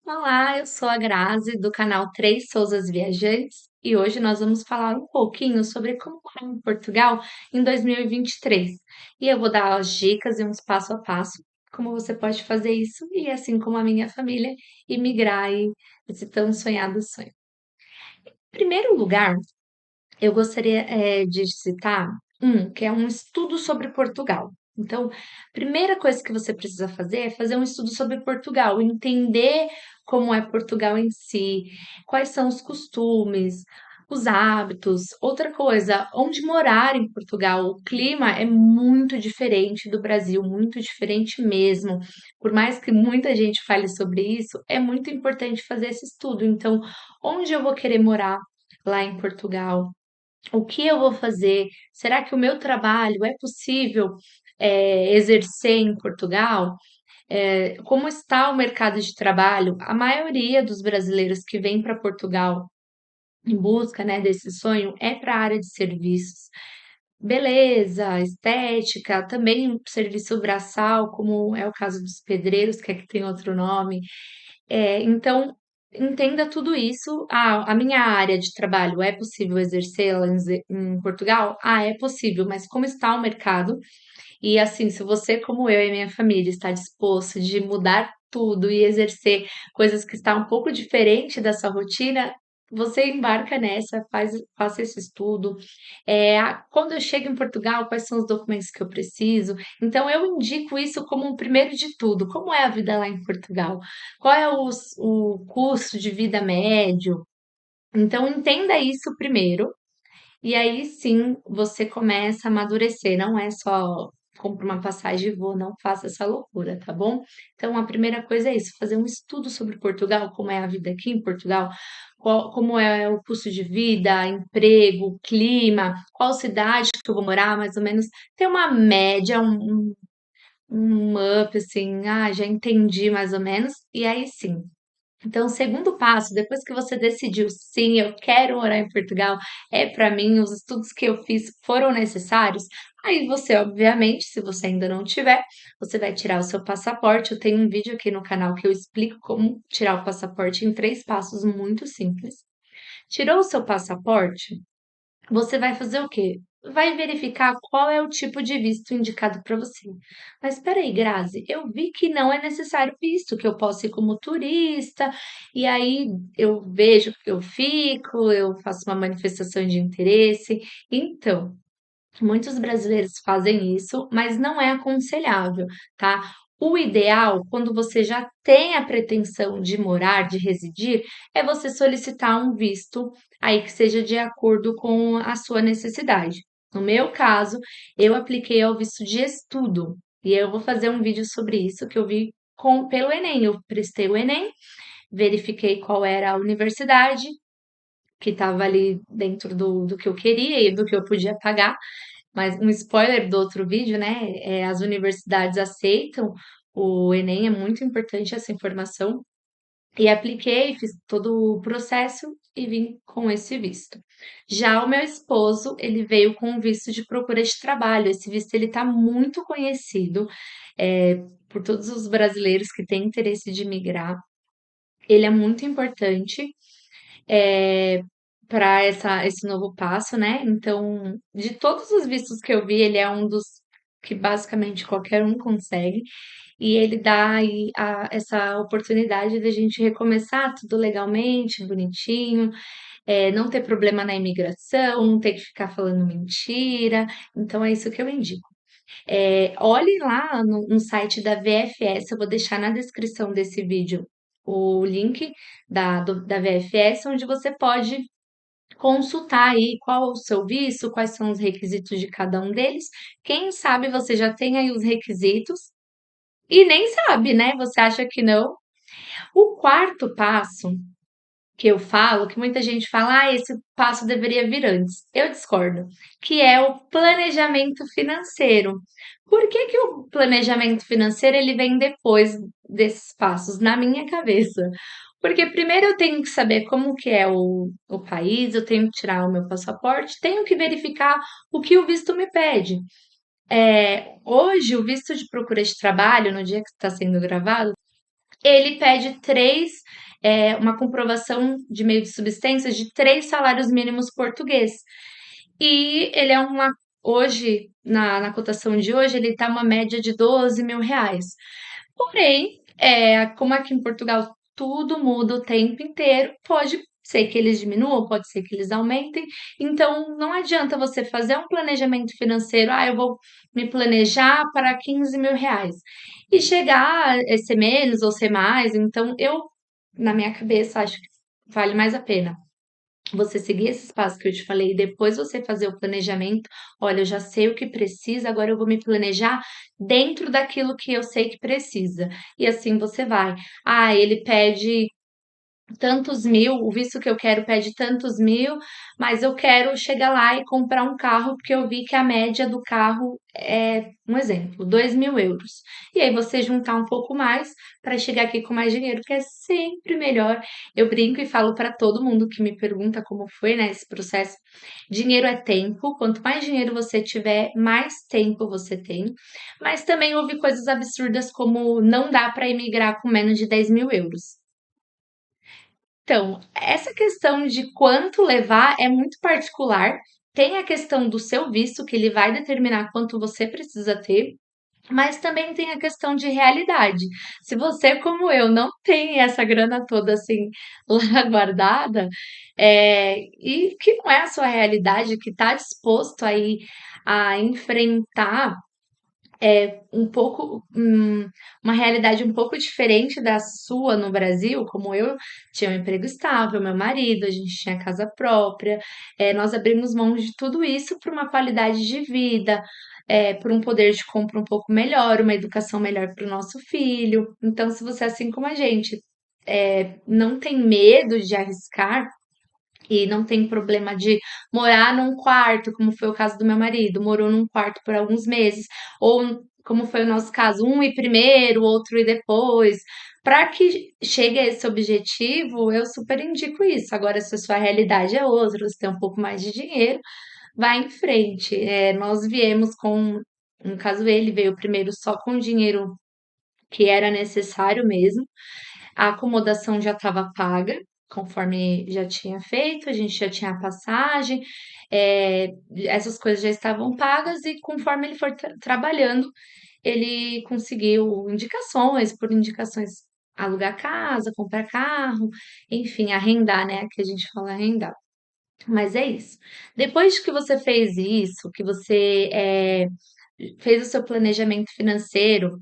Olá, eu sou a Grazi do canal Três Sousas Viajantes e hoje nós vamos falar um pouquinho sobre como é em Portugal em 2023. E eu vou dar as dicas e uns passo a passo, como você pode fazer isso e assim como a minha família imigrar aí esse tão sonhado sonho. Em primeiro lugar, eu gostaria, de citar que é um estudo sobre Portugal. Então, primeira coisa que você precisa fazer é fazer um estudo sobre Portugal, entender como é Portugal em si, quais são os costumes, os hábitos. Outra coisa, onde morar em Portugal. O clima é muito diferente do Brasil, muito diferente mesmo. Por mais que muita gente fale sobre isso, é muito importante fazer esse estudo. Então, onde eu vou querer morar lá em Portugal? O que eu vou fazer? Será que o meu trabalho é possível, exercer em Portugal? Como está o mercado de trabalho? A maioria dos brasileiros que vêm para Portugal em busca, né, desse sonho é para a área de serviços. Beleza, estética, também serviço braçal, como é o caso dos pedreiros, que aqui tem outro nome. Então, entenda tudo isso. Ah, a minha área de trabalho é possível exercê-la em Portugal? Ah, é possível, mas como está o mercado? E assim, se você, como eu e minha família, está disposto de mudar tudo e exercer coisas que estão um pouco diferente da sua rotina, você embarca nessa, faça esse estudo. Quando eu chego em Portugal, quais são os documentos que eu preciso? Então, eu indico isso como um primeiro de tudo. Como é a vida lá em Portugal? Qual é o custo de vida médio? Então, entenda isso primeiro e aí sim você começa a amadurecer, não é só compra uma passagem e vou, não faça essa loucura, tá bom? Então a primeira coisa é isso, fazer um estudo sobre Portugal, como é a vida aqui em Portugal, como é o custo de vida, emprego, clima, qual cidade que eu vou morar, mais ou menos, ter uma média, um up assim, já entendi mais ou menos, e aí sim, então, o segundo passo, depois que você decidiu, sim, eu quero morar em Portugal, é para mim, os estudos que eu fiz foram necessários. Aí você, obviamente, se você ainda não tiver, você vai tirar o seu passaporte. Eu tenho um vídeo aqui no canal que eu explico como tirar o passaporte em três passos muito simples. Tirou o seu passaporte, você vai fazer o quê? Vai verificar qual é o tipo de visto indicado para você. Mas espera aí, Grazi, eu vi que não é necessário visto, que eu posso ir como turista, e aí eu vejo que eu fico, eu faço uma manifestação de interesse. Então, muitos brasileiros fazem isso, mas não é aconselhável, tá? O ideal, quando você já tem a pretensão de morar, de residir, é você solicitar um visto aí que seja de acordo com a sua necessidade. No meu caso, eu apliquei ao visto de estudo e eu vou fazer um vídeo sobre isso que eu vi pelo Enem. Eu prestei o Enem, verifiquei qual era a universidade que estava ali dentro do que eu queria e do que eu podia pagar. Mas um spoiler do outro vídeo, né? As universidades aceitam o Enem, é muito importante essa informação. E apliquei, fiz todo o processo e vim com esse visto. Já o meu esposo, ele veio com um visto de procura de trabalho. Esse visto ele está muito conhecido por todos os brasileiros que têm interesse de migrar. Ele é muito importante para esse novo passo, né? Então, de todos os vistos que eu vi, ele é um dos que basicamente qualquer um consegue, e ele dá aí essa oportunidade da gente recomeçar tudo legalmente, bonitinho, não ter problema na imigração, não ter que ficar falando mentira. Então, é isso que eu indico. Olhe lá no site da VFS, eu vou deixar na descrição desse vídeo o link da VFS, onde você pode consultar aí qual o seu visto, quais são os requisitos de cada um deles. Quem sabe você já tem aí os requisitos e nem sabe, né? Você acha que não. O quarto passo que eu falo, que muita gente fala, esse passo deveria vir antes. Eu discordo, que é o planejamento financeiro. Por que que o planejamento financeiro ele vem depois desses passos na minha cabeça? Porque primeiro eu tenho que saber como que é o país, eu tenho que tirar o meu passaporte, tenho que verificar o que o visto me pede. Hoje, o visto de procura de trabalho, no dia que está sendo gravado, Ele pede uma comprovação de meio de subsistência de 3 salários mínimos português. E ele é hoje, na cotação de hoje, ele está uma média de R$ 12.000. Porém, como aqui em Portugal tudo muda o tempo inteiro, pode ser que eles diminuam, pode ser que eles aumentem. Então, não adianta você fazer um planejamento financeiro, eu vou me planejar para R$ 15.000 e chegar a ser menos ou ser mais. Então, na minha cabeça, acho que vale mais a pena você seguir esses passos que eu te falei e depois você fazer o planejamento. Olha, eu já sei o que precisa, agora eu vou me planejar dentro daquilo que eu sei que precisa. E assim você vai. Ele pede tantos mil, o visto que eu quero pede tantos mil, mas eu quero chegar lá e comprar um carro porque eu vi que a média do carro é, um exemplo, € 2.000. E aí você juntar um pouco mais para chegar aqui com mais dinheiro, que é sempre melhor. Eu brinco e falo para todo mundo que me pergunta como foi, né, esse processo. Dinheiro é tempo, quanto mais dinheiro você tiver, mais tempo você tem. Mas também houve coisas absurdas como não dá para emigrar com menos de € 10.000. Então, essa questão de quanto levar é muito particular. Tem a questão do seu visto, que ele vai determinar quanto você precisa ter, mas também tem a questão de realidade. Se você, como eu, não tem essa grana toda assim lá guardada, e que não é a sua realidade, que está disposto aí a enfrentar uma realidade um pouco diferente da sua no Brasil, como eu tinha um emprego estável, meu marido, a gente tinha casa própria, nós abrimos mão de tudo isso por uma qualidade de vida, por um poder de compra um pouco melhor, uma educação melhor para o nosso filho. Então, se você, assim como a gente, não tem medo de arriscar, e não tem problema de morar num quarto, como foi o caso do meu marido, morou num quarto por alguns meses, ou como foi o nosso caso, um ir primeiro, outro ir depois. Para que chegue a esse objetivo, eu super indico isso. Agora, se a sua realidade é outra, você tem um pouco mais de dinheiro, vai em frente. Nós viemos no caso, ele veio primeiro só com o dinheiro que era necessário mesmo. A acomodação já estava paga, conforme já tinha feito, a gente já tinha a passagem, essas coisas já estavam pagas e conforme ele for trabalhando, ele conseguiu indicações, por indicações, alugar casa, comprar carro, enfim, arrendar, né? Que a gente fala arrendar. Mas é isso. Depois que você fez isso, que você fez o seu planejamento financeiro,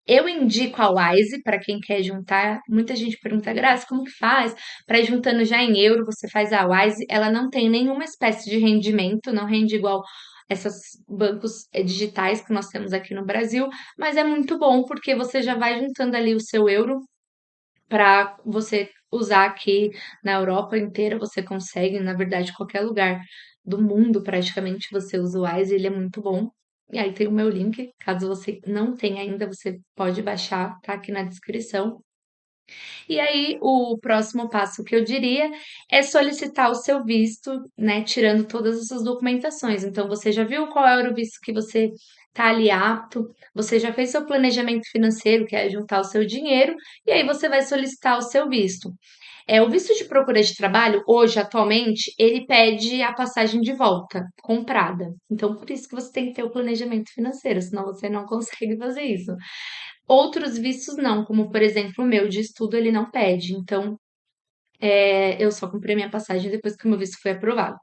eu indico a Wise para quem quer juntar. Muita gente pergunta, Graça, como que faz? Para ir juntando já em euro, você faz a Wise. Ela não tem nenhuma espécie de rendimento, não rende igual esses bancos digitais que nós temos aqui no Brasil, mas é muito bom porque você já vai juntando ali o seu euro para você usar aqui na Europa inteira. Você consegue, na verdade, qualquer lugar do mundo praticamente você usa o Wise, ele é muito bom. E aí tem o meu link, caso você não tenha ainda, você pode baixar, tá aqui na descrição. E aí, o próximo passo que eu diria é solicitar o seu visto, né, tirando todas essas documentações. Então, você já viu qual era o visto que você está ali apto, você já fez seu planejamento financeiro, que é juntar o seu dinheiro, e aí você vai solicitar o seu visto. O visto de procura de trabalho, hoje, atualmente, ele pede a passagem de volta, comprada. Então, por isso que você tem que ter o planejamento financeiro, senão você não consegue fazer isso. Outros vistos não, como por exemplo o meu de estudo, ele não pede. Então, eu só comprei minha passagem depois que o meu visto foi aprovado.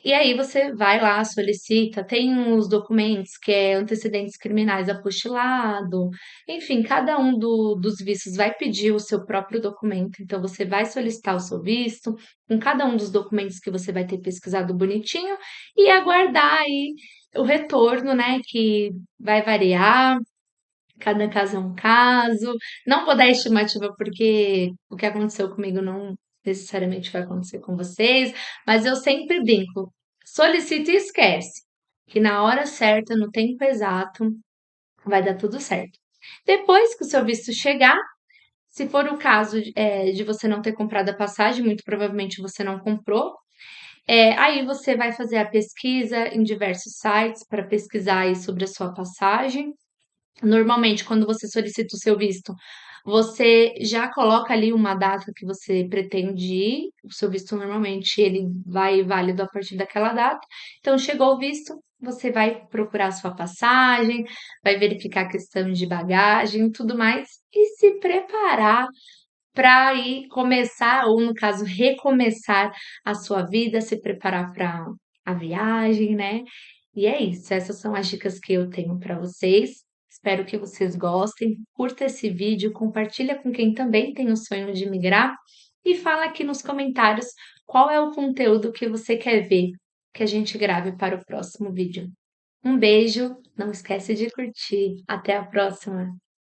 E aí você vai lá, solicita, tem os documentos que é antecedentes criminais apostilado, enfim, cada um dos vistos vai pedir o seu próprio documento. Então, você vai solicitar o seu visto, com cada um dos documentos que você vai ter pesquisado bonitinho, e aguardar aí o retorno, né? Que vai variar. Cada caso é um caso. Não vou dar estimativa porque o que aconteceu comigo não necessariamente vai acontecer com vocês, mas eu sempre brinco. Solicita e esquece, que na hora certa, no tempo exato, vai dar tudo certo. Depois que o seu visto chegar, se for o caso de você não ter comprado a passagem, muito provavelmente você não comprou, aí você vai fazer a pesquisa em diversos sites para pesquisar aí sobre a sua passagem. Normalmente, quando você solicita o seu visto, Você já coloca ali uma data que você pretende ir, o seu visto normalmente ele vai válido a partir daquela data, então chegou o visto, você vai procurar a sua passagem, vai verificar a questão de bagagem e tudo mais, e se preparar para ir começar ou no caso recomeçar a sua vida, se preparar para a viagem, né. E é isso, essas são as dicas que eu tenho para vocês. Espero que vocês gostem. Curta esse vídeo, compartilha com quem também tem o sonho de migrar e fala aqui nos comentários qual é o conteúdo que você quer ver que a gente grave para o próximo vídeo. Um beijo, não esquece de curtir. Até a próxima.